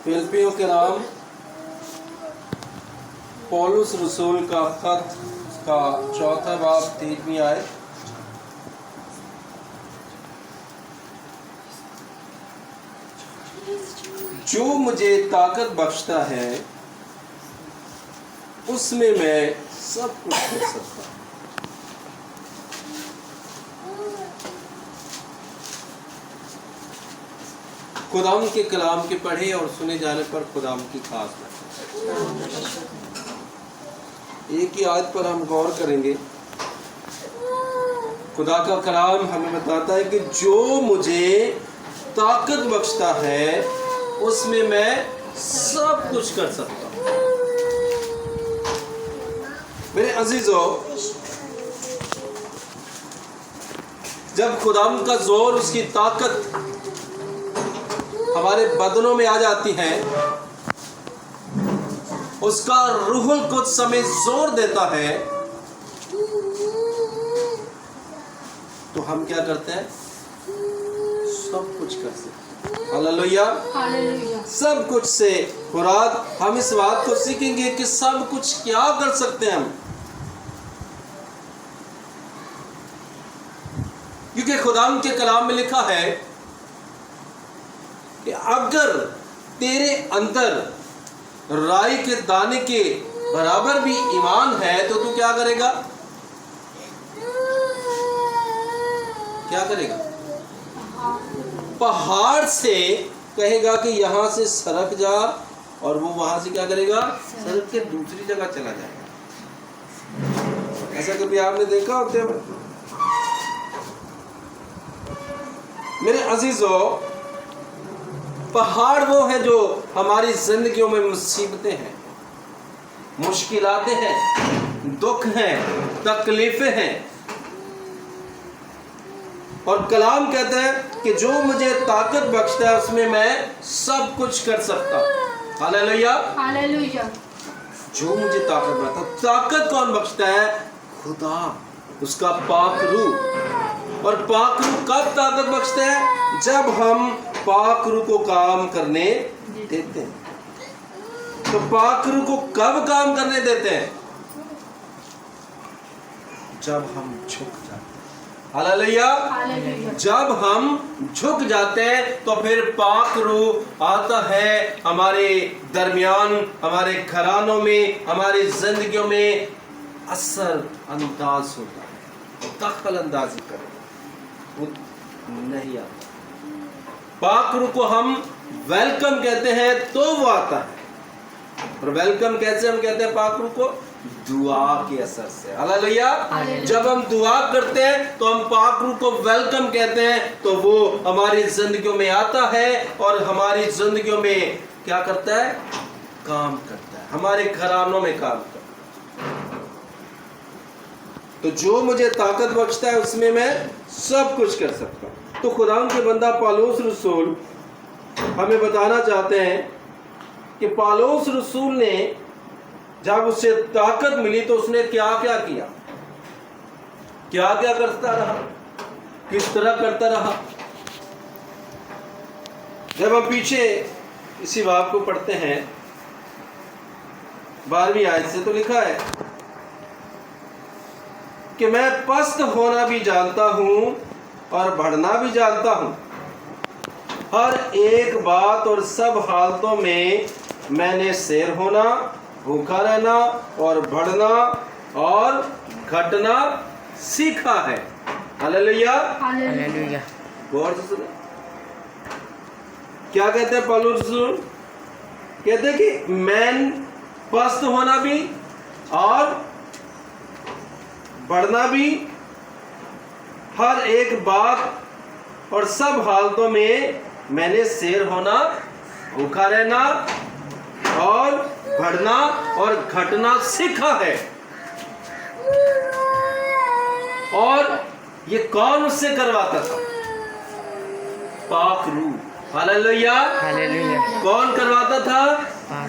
फिलिपियों के नाम पौलुस रसूल का खत का 4 बाब 3वीं आयत। जो मुझे ताकत बख्शता है उसमें मैं सब कुछ कर सकता हूँ। खुदाम के कलाम के पढ़े और सुने जाने पर खुदाम की खास बात। एक ही आयत पर हम गौर करेंगे। खुदा का कलाम हमें बताता है कि जो मुझे ताकत बख्शता है उसमें मैं सब कुछ कर सकता हूँ। मेरे अजीजों, जब खुदाम का जोर, उसकी ताकत हमारे बदनों में आ जाती है, उसका रूहुल कुद्स हमें जोर देता है, तो हम क्या करते हैं? सब कुछ कर सकते हैं। हालेलुया, सब कुछ से मुराद हम इस बात को सीखेंगे कि सब कुछ क्या कर सकते हैं हम, क्योंकि खुदाम के कलाम में लिखा है कि अगर तेरे अंदर राई के दाने के बराबर भी ईमान है तो तू क्या करेगा? क्या करेगा? पहाड़ से कहेगा कि यहां से सरक जा, और वो वहां से क्या करेगा? सरक के दूसरी जगह चला जाएगा। ऐसा कभी आपने देखा होते हैं? मेरे अजीजों, पहाड़ वो है जो हमारी जिंदगियों में मुसीबतें हैं, मुश्किलातें हैं, दुख हैं, तकलीफें हैं, और कलाम कहता है कि जो मुझे ताकत बख्शता है उसमें मैं सब कुछ कर सकता हूँ। Hallelujah, hallelujah. जो मुझे ताकत बख्शता है, ताकत कौन बख्शता है? खुदा, उसका पाक रूह। और पाक रूह कब ताकत बख्शता है? जब हम पाक रूह को काम करने देते हैं। तो पाक रूह को कब काम करने देते हैं? जब हम झुक जाते हैं। हालेलुया, जब हम झुक जाते हैं तो फिर पाक रूह आता है हमारे दरमियान, हमारे घरानों में, हमारी जिंदगियों में असर अंदाज होता है, दखल अंदाजी करेगा, वो नहीं आता। पाक रूह को हम वेलकम कहते हैं तो वो आता है। और वेलकम कैसे हम कहते हैं पाक रूह को? दुआ के असर से। हालेलुया, जब हम दुआ करते हैं तो हम पाक रूह को वेलकम कहते हैं, तो वो हमारी जिंदगियों में आता है और हमारी जिंदगियों में क्या करता है? काम करता है, हमारे घरानों में काम करता है। तो जो मुझे ताकत बख्शता है उसमें मैं सब कुछ कर सकता हूँ। तो खुदाम के बंदा पौलुस रसूल हमें बताना चाहते हैं कि पौलुस रसूल ने जब उसे ताकत मिली तो उसने क्या क्या किया, क्या क्या करता रहा, किस तरह करता रहा। जब हम पीछे इसी बात को पढ़ते हैं 12वीं आयत से, तो लिखा है कि मैं पस्त होना भी जानता हूं और बढ़ना भी जानता हूं, हर एक बात और सब हालतों में मैंने शेर होना, भूखा रहना और बढ़ना और घटना सीखा है। Hallelujah, hallelujah. गौर से सुनो, क्या कहते हैं पौलुस रसूल? कहते हैं कि मैं पस्त होना भी और बढ़ना भी, हर एक बात और सब हालतों में मैंने शेर होना, भूखा रहना और बढ़ना और घटना सीखा है। और ये कौन उससे करवाता था? पाक रूह। Hallelujah, hallelujah. कौन करवाता था?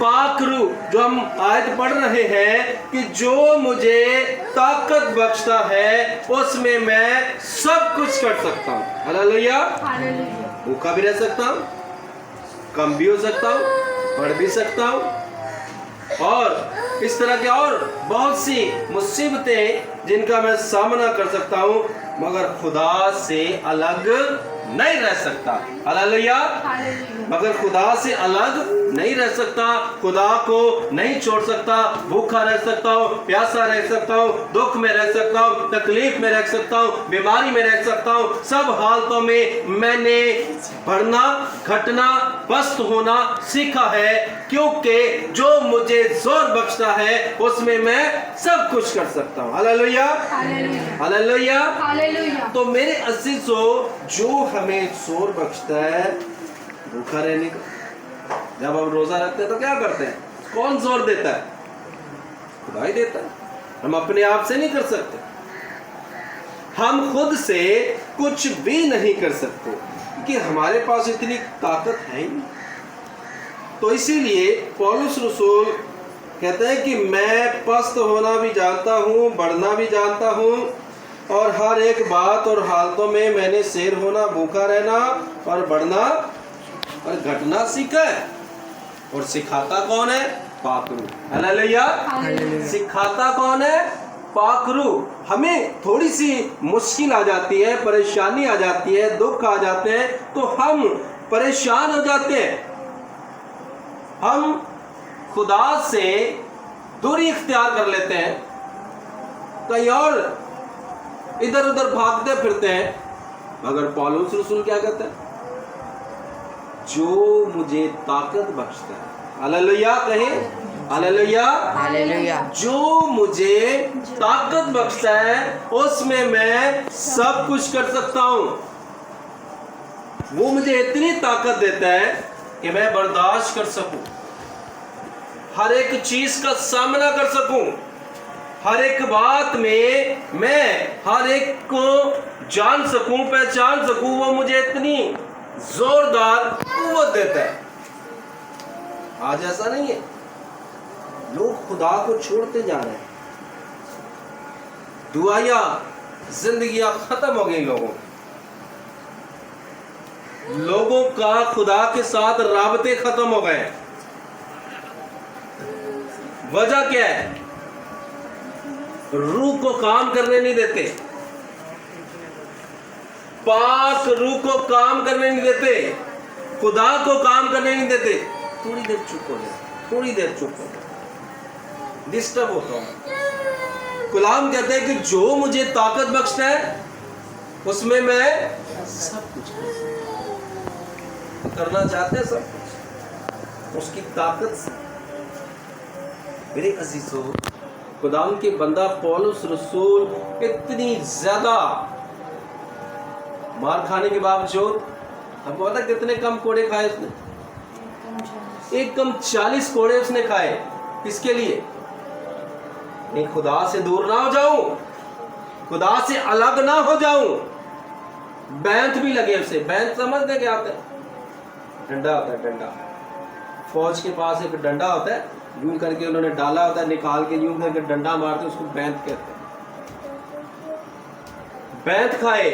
पाक रूह। जो हम आयत पढ़ रहे हैं कि जो मुझे ताकत बख्शता है उसमें मैं सब कुछ कर सकता हूँ। हालेलुया, भूखा भी रह सकता हूँ, कम भी हो सकता हूँ, पढ़ भी सकता हूँ और इस तरह के और बहुत सी मुसीबतें जिनका मैं सामना कर सकता हूँ, मगर खुदा से अलग नहीं रह सकता। हालेलुया। मगर खुदा से अलग नहीं रह सकता, खुदा को नहीं छोड़ सकता। भूखा रह सकता हूँ, प्यासा रह सकता हूँ, दुख में रह सकता हूँ, तकलीफ में रह सकता हूँ, बीमारी में रह सकता हूँ। सब हालतों में मैंने बढ़ना, घटना, पस्त होना सीखा है, क्योंकि जो मुझे जोर बख्शता है उसमें मैं सब कुछ कर सकता हूँ। Hallelujah, hallelujah, hallelujah. तो मेरे अजीजों, जो हमें जोर बख्शता है भूखा रहने का, जब हम रोजा रखते हैं तो क्या करते हैं? कौन जोर देता है? खुदा ही देता है। हम अपने आप से नहीं कर सकते, हम खुद से कुछ भी नहीं कर सकते, क्योंकि हमारे पास इतनी ताकत है ही नहीं। तो इसीलिए पौलुस रसूल कहते हैं कि मैं पस्त होना भी जानता हूँ, बढ़ना भी जानता हूँ, और हर एक बात और हालतों में मैंने शेर होना, भूखा रहना और बढ़ना और घटना सीखा है। और सिखाता कौन है? पाकरू। हालेलुया। सिखाता कौन है? पाकरू। हमें थोड़ी सी मुश्किल आ जाती है, परेशानी आ जाती है, दुख आ जाते हैं, तो हम परेशान हो जाते हैं, हम खुदा से दूरी इख्तियार कर लेते हैं, कहीं और इधर उधर भागते फिरते हैं। मगर पौलुस रसूल क्या कहते हैं? जो मुझे ताकत बख्शता है। हालेलुया कहें, हालेलुया, हालेलुया। जो मुझे ताकत बख्शता है उसमें मैं सब कुछ कर सकता हूं। वो मुझे इतनी ताकत देता है कि मैं बर्दाश्त कर सकूं, हर एक चीज का सामना कर सकूं, हर एक बात में मैं हर एक को जान सकूं, पहचान सकूं। वो मुझे इतनी जोरदार कुव्वत देता है। आज ऐसा नहीं है, लोग खुदा को छोड़ते जा रहे हैं, दुआया जिंदगियां खत्म हो गई लोगों का खुदा के साथ राबते खत्म हो गए। वजह क्या है? रूह को काम करने नहीं देते, पाक रूह को काम करने नहीं देते, खुदा को काम करने नहीं देते। थोड़ी देर चुप हो जाए, थोड़ी देर चुप हो जाए, डिस्टर्ब होता हूं। गुलाम कहते हैं कि जो मुझे ताकत बख्शता है उसमें मैं सब कुछ करना चाहते हैं, सब कुछ उसकी ताकत से। मेरे अजीजों, खुदाम के बंदा पौलुस रसूल इतनी ज्यादा मार खाने के बावजूद, आपको पता कितने कम कोड़े खाए उसने? एक कम 40 कोड़े उसने खाए। किसके लिए? नहीं, खुदा से दूर ना हो जाऊं, खुदा से अलग ना हो जाऊं। बैंत भी लगे उसे। बैंत समझते क्या होता है? डंडा होता है, डंडा। फौज के पास एक डंडा होता है, यूं करके उन्होंने डाला होता है, निकाल के यूं करके डंडा मारते, उसको बैंत कहते हैं। बैंत खाए,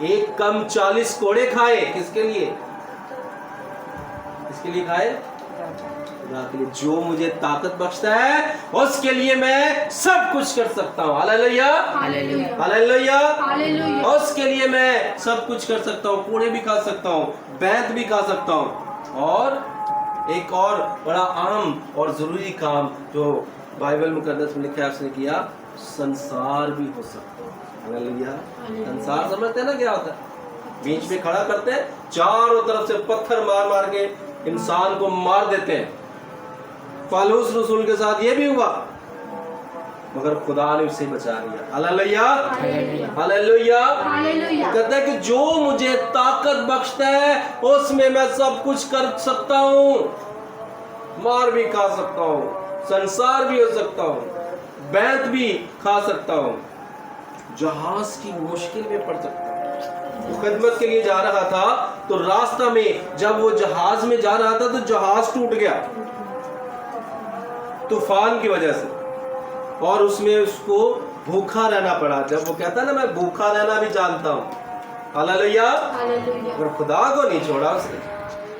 एक कम 40 कोड़े खाए। किसके लिए? किसके लिए खाए? खुदा के लिए। जो मुझे ताकत बख्शता है उसके लिए मैं सब कुछ कर सकता हूँ। Hallelujah, hallelujah, hallelujah. उसके लिए मैं सब कुछ कर सकता हूँ, कोड़े भी खा सकता हूँ, बैंत भी खा सकता हूँ। और एक और बड़ा आम और जरूरी काम जो बाइबल मुकद्दस में लिखा है उसने किया, संसार भी हो सकता है। हालेलुया। संसार समझते हैं ना क्या होता है? बीच में खड़ा करते हैं, चारों तरफ से पत्थर मार मार के इंसान को मार देते हैं। पौलुस रसूल के साथ ये भी हुआ, मगर खुदा ने उसे बचा लिया। Hallelujah, hallelujah, hallelujah. कहता है कि जो मुझे ताकत बख्शता है उसमें मैं सब कुछ कर सकता हूँ। मार भी खा सकता हूँ, संसार भी हो सकता हूँ, बैंत भी खा सकता हूँ, जहाज की मुश्किल में पड़ सकता हूँ। वो खिदमत के लिए जा रहा था, तो रास्ता में जब वो जहाज में जा रहा था तो जहाज टूट गया तूफान की वजह से, और उसमें उसको भूखा रहना पड़ा। जब वो कहता है ना, मैं भूखा रहना भी जानता हूँ। हालेलुया, और खुदा को नहीं छोड़ा उसने।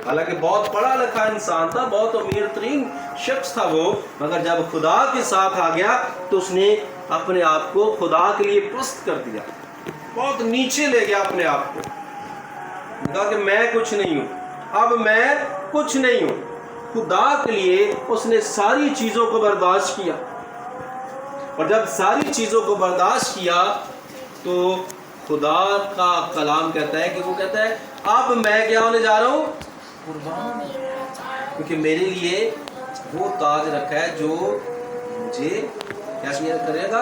हालांकि बहुत पढ़ा लिखा इंसान था, बहुत अमीर तरीन शख्स था वो, मगर जब खुदा के साथ आ गया तो उसने अपने आप को खुदा के लिए पस्त कर दिया, बहुत नीचे ले गया अपने आप को, कहा कि मैं कुछ नहीं हूं, अब मैं कुछ नहीं हूं। खुदा के लिए उसने सारी चीजों को बर्दाश्त किया, और जब सारी चीजों को बर्दाश्त किया तो खुदा का कलाम कहता है कि वो कहता है अब मैं क्या होने जा रहा हूं, कुर्बान, क्योंकि मेरे लिए वो ताज रखा है जो मुझे क्या किया करेगा,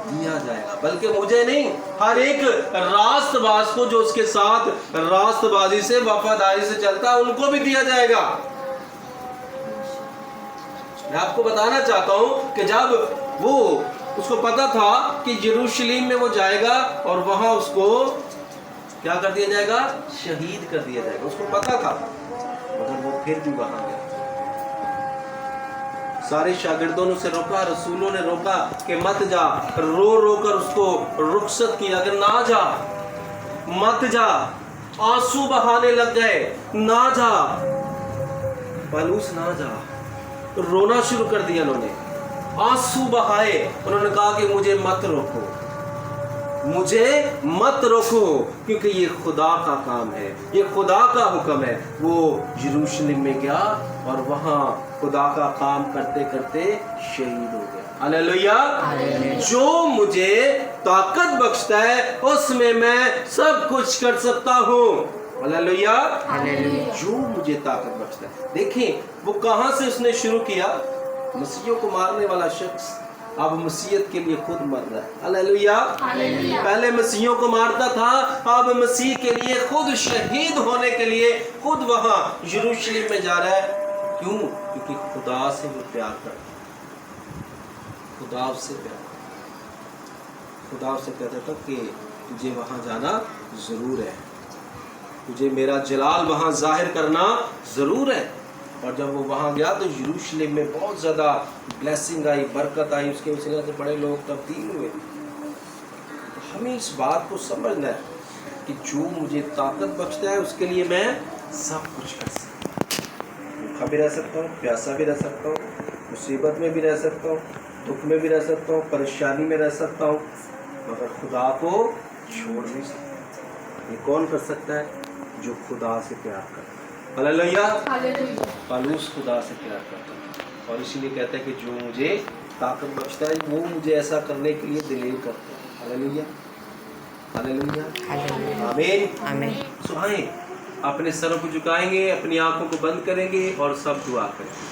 दिया जाएगा, बल्कि मुझे नहीं, हर एक रास्तबाज को जो उसके साथ रास्तबाजी से वफादारी से चलता है उनको भी दिया जाएगा। मैं आपको बताना चाहता हूं कि जब वो उसको पता था कि यरूशलेम में वो जाएगा और वहां उसको क्या कर दिया जाएगा, शहीद कर दिया जाएगा, उसको पता था, मगर वो फिर भी वहां गया। सारे शागिर्दों ने उसे रोका, रसूलों ने रोका कि मत जा, रो रो कर उसको रुखसत किया कि ना जा, मत जा, आंसू बहाने लग गए, ना जा पौलुस, ना जा, रोना शुरू कर दिया उन्होंने, आंसू बहाए, उन्होंने कहा कि मुझे मत रोको, मुझे मत रोको, क्योंकि ये खुदा का काम है, ये खुदा का हुक्म है। वो यरूशलेम में गया और वहां खुदा का काम करते करते शहीद हो गया। हालेलुया। जो मुझे ताकत बख्शता है उसमें मैं सब कुछ कर सकता हूँ। हालेलुया। जो मुझे ताकत बख्शता है। देखिए वो कहां से उसने शुरू किया, मसीहियों को मारने वाला शख्स अब मसीहत के लिए खुद मर रहा है। हालेलुया। पहले मसीहियों को मारता था, अब मसीह के लिए खुद शहीद होने के लिए खुद वहां यरूशलेम में जा रहा है। क्यों? क्योंकि खुदा से वो प्यार करता, खुदा उससे प्यार, खुदा उससे कहता था कि तुझे वहां जाना जरूर है, तुझे मेरा जलाल वहां जाहिर करना जरूर है। और जब वो वहाँ गया तो यरूशलेम में बहुत ज़्यादा ब्लेसिंग आई, बरकत आई, उसके वजह से बड़े लोग तब्दील हुए। हमें इस बात को समझना है कि जो मुझे ताकत बख्शता है उसके लिए मैं सब कुछ कर सकता हूँ। भूखा भी रह सकता हूँ, प्यासा भी रह सकता हूँ, मुसीबत में भी रह सकता हूँ, दुख में भी रह सकता हूँ, परेशानी में रह सकता हूँ, मगर खुदा को छोड़ नहीं सकता। ये कौन कर सकता है? जो खुदा से प्यार करता है। हालेलुया। पौलुस खुदा से प्यार करता है और इसीलिए कहता है कि जो मुझे ताकत बख्शता है वो मुझे ऐसा करने के लिए दलील करता है। हालेलुया, हालेलुया, आमीन, आमीन। सो आए अपने सरों को झुकाएंगे, अपनी आंखों को बंद करेंगे और सब दुआ करेंगे।